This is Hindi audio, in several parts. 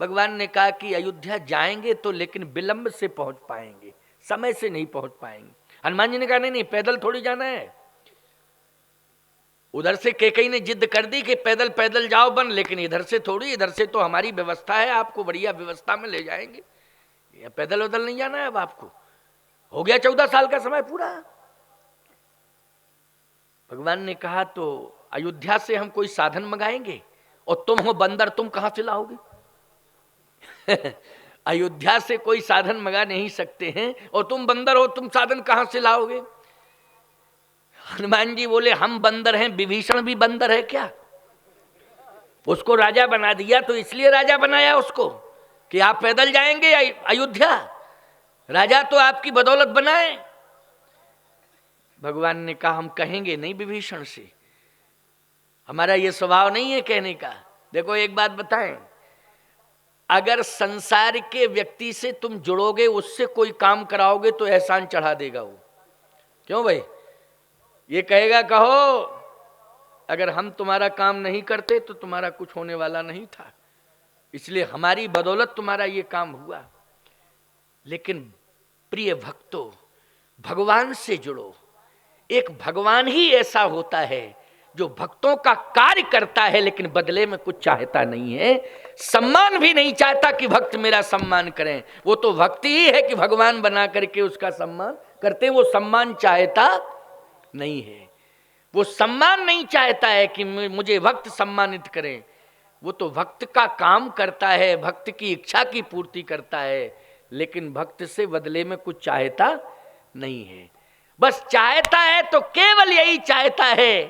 भगवान ने कहा कि अयोध्या जाएंगे तो लेकिन विलंब से पहुंच पाएंगे, समय से नहीं पहुंच पाएंगे। हनुमान जी ने कहा नहीं नहीं, पैदल थोड़ी जाना है। उधर से कैकेयी ने जिद कर दी कि पैदल पैदल जाओ बन, लेकिन इधर से थोड़ी, इधर से तो हमारी व्यवस्था है, आपको बढ़िया व्यवस्था में ले जाएंगे, ये पैदल वैदल नहीं जाना है अब आपको। हो गया 14 साल का समय पूरा। भगवान ने कहा तो अयोध्या से हम कोई साधन मंगाएंगे, और तुम हो बंदर, तुम कहां से लाओगे? अयोध्या से कोई साधन मंगा नहीं सकते हैं, और तुम बंदर हो, तुम साधन कहां से लाओगे? हनुमान जी बोले हम बंदर हैं, विभीषण भी बंदर है क्या? उसको राजा बना दिया तो इसलिए राजा बनाया उसको कि आप पैदल जाएंगे अयोध्या, राजा तो आपकी बदौलत बनाए। भगवान ने कहा हम कहेंगे नहीं विभीषण से, हमारा ये स्वभाव नहीं है कहने का। देखो एक बात बताएं, अगर संसार के व्यक्ति से तुम जुड़ोगे, उससे कोई काम कराओगे तो एहसान चढ़ा देगा वो। क्यों भाई? ये कहेगा कहो अगर हम तुम्हारा काम नहीं करते तो तुम्हारा कुछ होने वाला नहीं था, इसलिए हमारी बदौलत तुम्हारा ये काम हुआ। लेकिन प्रिय भक्तों, भगवान से जुड़ो। एक भगवान ही ऐसा होता है जो भक्तों का कार्य करता है, लेकिन बदले में कुछ चाहता नहीं है, सम्मान भी नहीं चाहता कि भक्त मेरा सम्मान करें। वो तो भक्ति ही है कि भगवान बना करके उसका सम्मान करते, वो सम्मान चाहता नहीं है। वो सम्मान नहीं चाहता है कि मुझे भक्त सम्मानित करें, वो तो भक्त का काम करता है, भक्त की इच्छा की पूर्ति करता है, लेकिन भक्त से बदले में कुछ चाहता नहीं है। बस चाहता है तो केवल यही चाहता है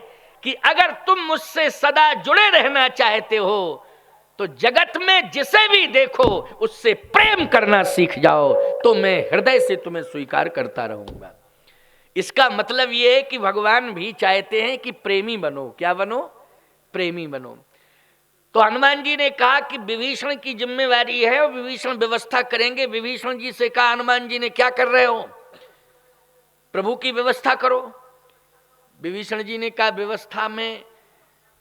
कि अगर तुम मुझसे सदा जुड़े रहना चाहते हो तो जगत में जिसे भी देखो उससे प्रेम करना सीख जाओ, तो मैं हृदय से तुम्हें स्वीकार करता रहूंगा। इसका मतलब यह है कि भगवान भी चाहते हैं कि प्रेमी बनो। क्या बनो? प्रेमी बनो। तो हनुमान जी ने कहा कि विभीषण की जिम्मेवारी है और विभीषण व्यवस्था करेंगे। विभीषण जी से कहा हनुमान जी ने क्या कर रहे हो? प्रभु की व्यवस्था करो। विभीषण जी ने कहा व्यवस्था में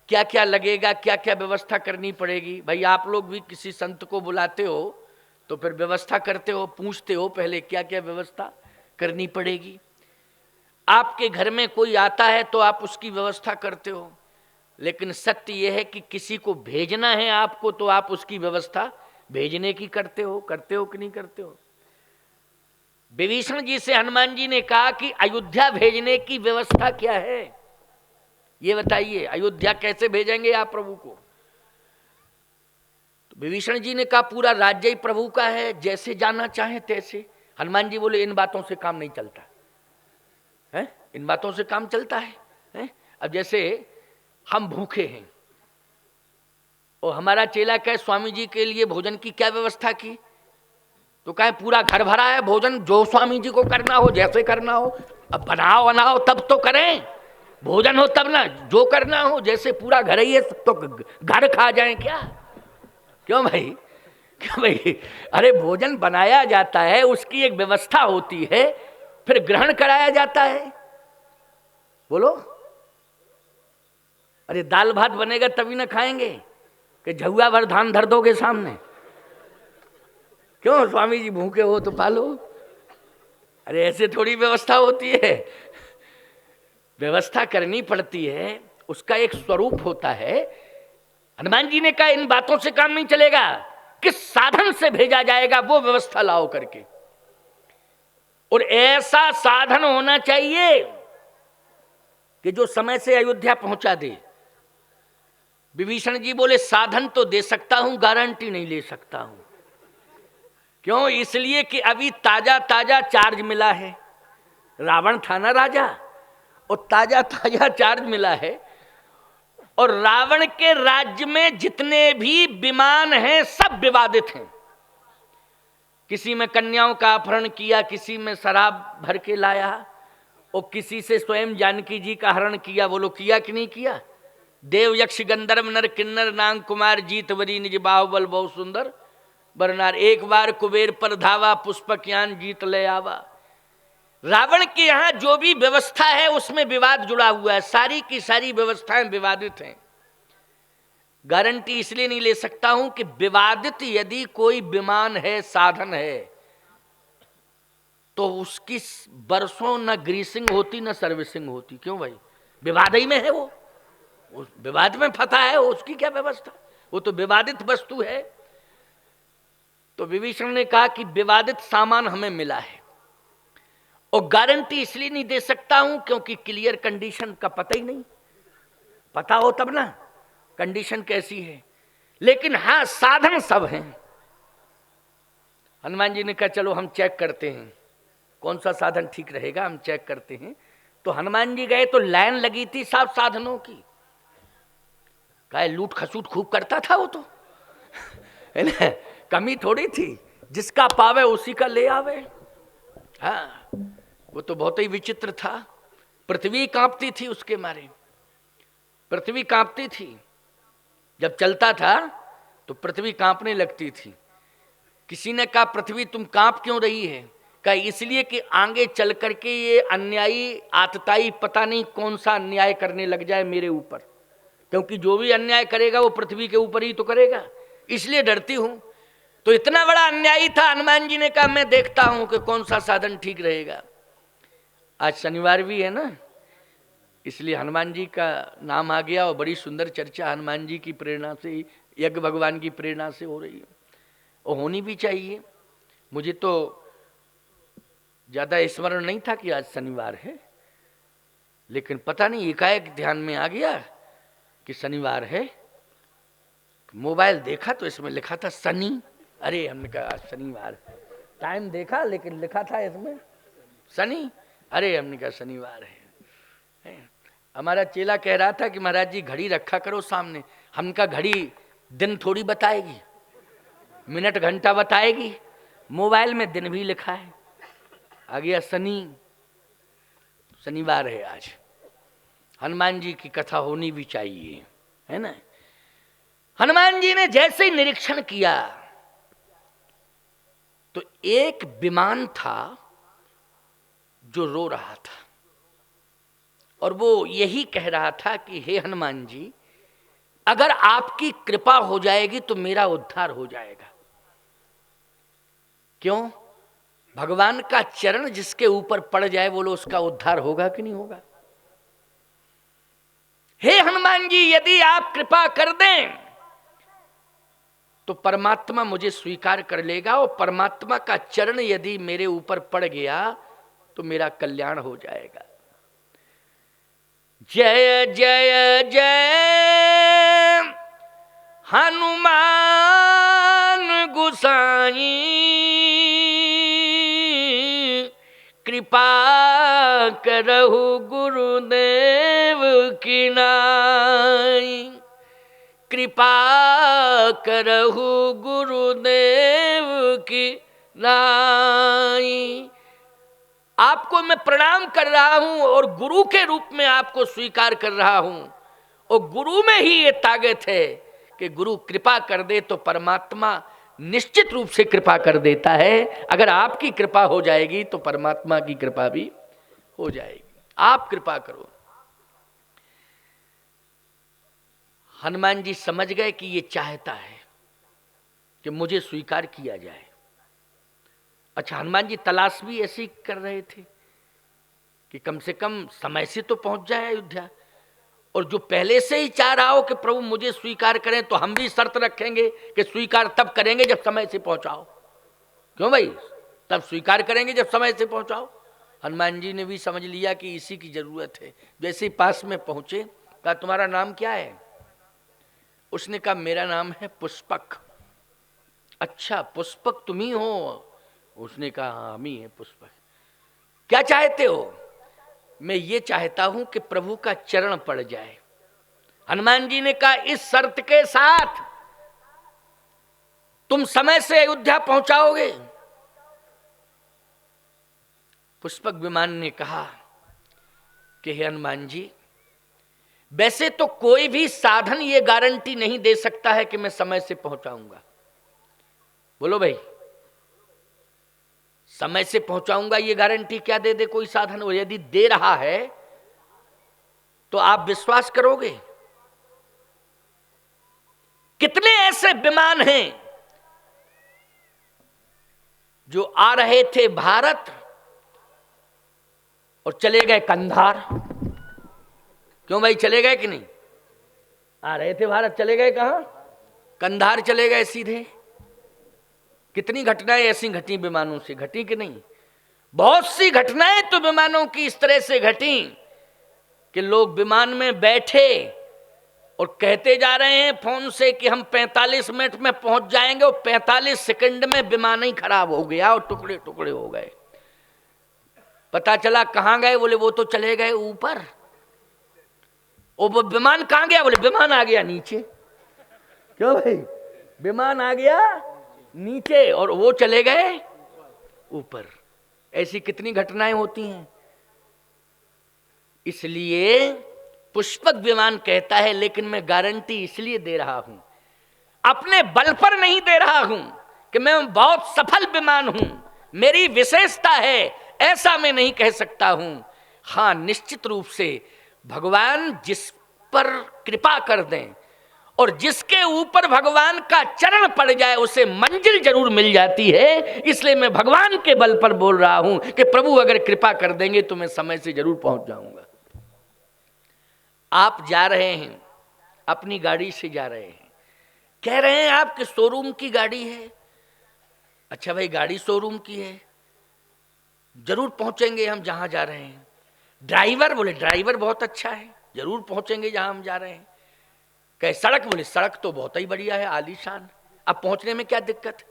क्या क्या लगेगा, क्या क्या व्यवस्था करनी पड़ेगी? भाई आप लोग भी किसी संत को बुलाते हो तो फिर व्यवस्था करते हो, पूछते हो पहले क्या क्या व्यवस्था करनी पड़ेगी। आपके घर में कोई आता है तो आप उसकी व्यवस्था करते हो, लेकिन सत्य यह है कि किसी को भेजना है आपको तो आप उसकी व्यवस्था भेजने की करते हो कि नहीं करते हो? विभीषण जी से हनुमान जी ने कहा कि अयोध्या भेजने की व्यवस्था क्या है, ये बताइए, अयोध्या कैसे भेजेंगे आप प्रभु को? तो विभीषण जी ने कहा पूरा राज्य ही प्रभु का है, जैसे जाना चाहे तैसे। हनुमान जी बोले इन बातों से काम नहीं चलता है, इन बातों से काम चलता है? अब जैसे हम भूखे हैं और हमारा चेला कहे स्वामी जी के लिए भोजन की क्या व्यवस्था की, तो कहे पूरा घर भरा है भोजन, जो स्वामी जी को करना हो जैसे करना हो। अब बनाओ तब तो करें, भोजन हो तब ना, जो करना हो जैसे पूरा घर ही है तो घर खा जाएं क्या? क्यों भाई? क्यों भाई? अरे भोजन बनाया जाता है, उसकी एक व्यवस्था होती है, फिर ग्रहण कराया जाता है। बोलो, अरे दाल भात बनेगा तभी ना खाएंगे कि झुआ भर धान धर दोगे सामने? क्यों स्वामी जी भूखे हो तो पालो? अरे ऐसे थोड़ी व्यवस्था होती है, व्यवस्था करनी पड़ती है, उसका एक स्वरूप होता है। हनुमान जी ने कहा इन बातों से काम नहीं चलेगा, किस साधन से भेजा जाएगा वो व्यवस्था लाओ करके, और ऐसा साधन होना चाहिए कि जो समय से अयोध्या पहुंचा दे। विभीषण जी बोले साधन तो दे सकता हूं, गारंटी नहीं ले सकता हूं। क्यों? इसलिए कि अभी ताजा ताजा चार्ज मिला है, रावण था ना राजा, और ताजा ताजा चार्ज मिला है, और रावण के राज्य में जितने भी विमान हैं सब विवादित हैं। किसी में कन्याओं का अपहरण किया, किसी में शराब भर के लाया, और किसी से स्वयं जानकी जी का हरण किया। बोलो किया कि नहीं किया? देव यक्ष गंधर्व नर किन्नर नाग कुमार जीत वरी निज बाहुबल बहु सुंदर बरनार, एक बार कुबेर पर धावा पुष्पक यान जीत ले आवा। रावण के यहां जो भी व्यवस्था है उसमें विवाद जुड़ा हुआ है, सारी की सारी व्यवस्थाएं विवादित हैं। गारंटी इसलिए नहीं ले सकता हूं कि विवादित यदि कोई विमान है, साधन है, तो उसकी बरसों न ग्रीसिंग होती न सर्विसिंग होती। क्यों भाई? विवाद ही में है वो, उस विवाद में फंसा है, उसकी क्या व्यवस्था? वो तो विवादित वस्तु है। तो विभीषण ने कहा कि विवादित सामान हमें मिला है, और गारंटी इसलिए नहीं दे सकता हूं क्योंकि क्लियर कंडीशन का पता ही नहीं। पता हो तब ना कंडीशन कैसी है। लेकिन हां, साधन सब हैं। हनुमान जी ने कहा चलो हम चेक करते हैं कौन सा साधन ठीक रहेगा, हम चेक करते हैं। तो हनुमान जी गए तो लाइन लगी थी सब साधनों की। कहा लूट खसूट खूब करता था वो तो है ना, कमी थोड़ी थी, जिसका पावे उसी का ले आवे। हाँ, वो तो बहुत ही विचित्र था। पृथ्वी कांपती थी उसके मारे, पृथ्वी कांपती थी। जब चलता था तो पृथ्वी कांपने लगती थी। किसी ने कहा पृथ्वी तुम कांप क्यों रही है? कहा इसलिए कि आगे चल करके ये अन्यायी आतताई पता नहीं कौन सा अन्याय करने लग जाए मेरे ऊपर, क्योंकि जो भी अन्याय करेगा वो पृथ्वी के ऊपर ही तो करेगा, इसलिए डरती हूं। तो इतना बड़ा अन्यायी था। हनुमान जी ने कहा मैं देखता हूं कि कौन सा साधन ठीक रहेगा। आज शनिवार भी है ना, इसलिए हनुमान जी का नाम आ गया, और बड़ी सुंदर चर्चा हनुमान जी की प्रेरणा से, यज्ञ भगवान की प्रेरणा से हो रही है, और होनी भी चाहिए। मुझे तो ज़्यादा स्मरण नहीं था कि आज शनिवार है, लेकिन पता नहीं एकाएक ध्यान में आ गया कि शनिवार है। मोबाइल देखा तो इसमें लिखा था शनि। अरे हमने कहा आज शनिवार है। टाइम देखा लेकिन लिखा था इसमें शनि। अरे हमने कहा शनिवार है। हमारा चेला कह रहा था कि महाराज जी घड़ी रखा करो सामने। हमने कहा घड़ी दिन थोड़ी बताएगी, मिनट घंटा बताएगी, मोबाइल में दिन भी लिखा है। आ गया शनि, शनिवार है आज। हनुमान जी की कथा होनी भी चाहिए, है ना। हनुमान जी ने जैसे ही निरीक्षण किया तो एक विमान था जो रो रहा था, और वो यही कह रहा था कि हे हनुमान जी, अगर आपकी कृपा हो जाएगी तो मेरा उद्धार हो जाएगा। क्यों? भगवान का चरण जिसके ऊपर पड़ जाए बोलो उसका उद्धार होगा कि नहीं होगा? हे हनुमान जी, यदि आप कृपा कर दें तो परमात्मा मुझे स्वीकार कर लेगा, और परमात्मा का चरण यदि मेरे ऊपर पड़ गया तो मेरा कल्याण हो जाएगा। जय जय जय हनुमान गोसाई, कृपा करहु गुरुदेव की नाई, कृपा करहु गुरुदेव की नाई। आपको मैं प्रणाम कर रहा हूं और गुरु के रूप में आपको स्वीकार कर रहा हूं, और गुरु में ही ये ताकत है कि गुरु कृपा कर दे तो परमात्मा निश्चित रूप से कृपा कर देता है। अगर आपकी कृपा हो जाएगी तो परमात्मा की कृपा भी हो जाएगी। आप कृपा करो। हनुमान जी समझ गए कि ये चाहता है कि मुझे स्वीकार किया जाए। अच्छा, हनुमान जी तलाश भी ऐसी कर रहे थे कि कम से कम समय से तो पहुंच जाए अयोध्या, और जो पहले से ही चाह रहा हो कि प्रभु मुझे स्वीकार करें, तो हम भी शर्त रखेंगे कि स्वीकार तब करेंगे जब समय से पहुंचाओ। क्यों भाई? तब स्वीकार करेंगे जब समय से पहुंचाओ। हनुमान जी ने भी समझ लिया कि इसी की जरूरत है। जैसे ही पास में पहुंचे, कहा तुम्हारा नाम क्या है? उसने कहा मेरा नाम है पुष्पक। अच्छा, पुष्पक तुम ही हो? उसने कहा हाँ हम ही हैं पुष्पक। क्या चाहते हो? मैं ये चाहता हूं कि प्रभु का चरण पड़ जाए। हनुमान जी ने कहा इस शर्त के साथ तुम समय से अयोध्या पहुंचाओगे? पुष्पक विमान ने कहा कि हे हनुमान जी, वैसे तो कोई भी साधन ये गारंटी नहीं दे सकता है कि मैं समय से पहुंचाऊंगा। बोलो भाई, समय से पहुंचाऊंगा ये गारंटी क्या दे दे कोई साधन? और यदि दे रहा है तो आप विश्वास करोगे? कितने ऐसे विमान हैं जो आ रहे थे भारत और चले गए कंधार। क्यों भाई, चले गए कि नहीं? आ रहे थे भारत, चले गए कहां? कंधार चले गए सीधे। कितनी घटनाएं ऐसी घटी विमानों से, घटी कि नहीं? बहुत सी घटनाएं तो विमानों की इस तरह से घटी कि लोग विमान में बैठे और कहते जा रहे हैं फोन से कि हम 45 मिनट में पहुंच जाएंगे, और 45 सेकंड में विमान ही खराब हो गया और टुकड़े टुकड़े हो गए। पता चला कहां गए? बोले वो तो चले गए ऊपर। वो विमान कहां गया? बोले विमान आ गया नीचे। क्यों भाई? विमान आ गया नीचे और वो चले गए ऊपर। ऐसी कितनी घटनाएं होती हैं। इसलिए पुष्पक विमान कहता है, लेकिन मैं गारंटी इसलिए दे रहा हूं, अपने बल पर नहीं दे रहा हूं कि मैं बहुत सफल विमान हूं, मेरी विशेषता है, ऐसा मैं नहीं कह सकता हूं। हां, निश्चित रूप से भगवान जिस पर कृपा कर दें और जिसके ऊपर भगवान का चरण पड़ जाए उसे मंजिल जरूर मिल जाती है। इसलिए मैं भगवान के बल पर बोल रहा हूं कि प्रभु अगर कृपा कर देंगे तो मैं समय से जरूर पहुंच जाऊंगा। आप जा रहे हैं, अपनी गाड़ी से जा रहे हैं, कह रहे हैं आपके शोरूम की गाड़ी है। अच्छा भाई, गाड़ी शोरूम की है, जरूर पहुंचेंगे हम जहां जा रहे हैं। ड्राइवर? बोले ड्राइवर बहुत अच्छा है, जरूर पहुंचेंगे जहां हम जा रहे हैं। कहे सड़क? बोले सड़क तो बहुत ही बढ़िया है, आलीशान। अब पहुंचने में क्या दिक्कत?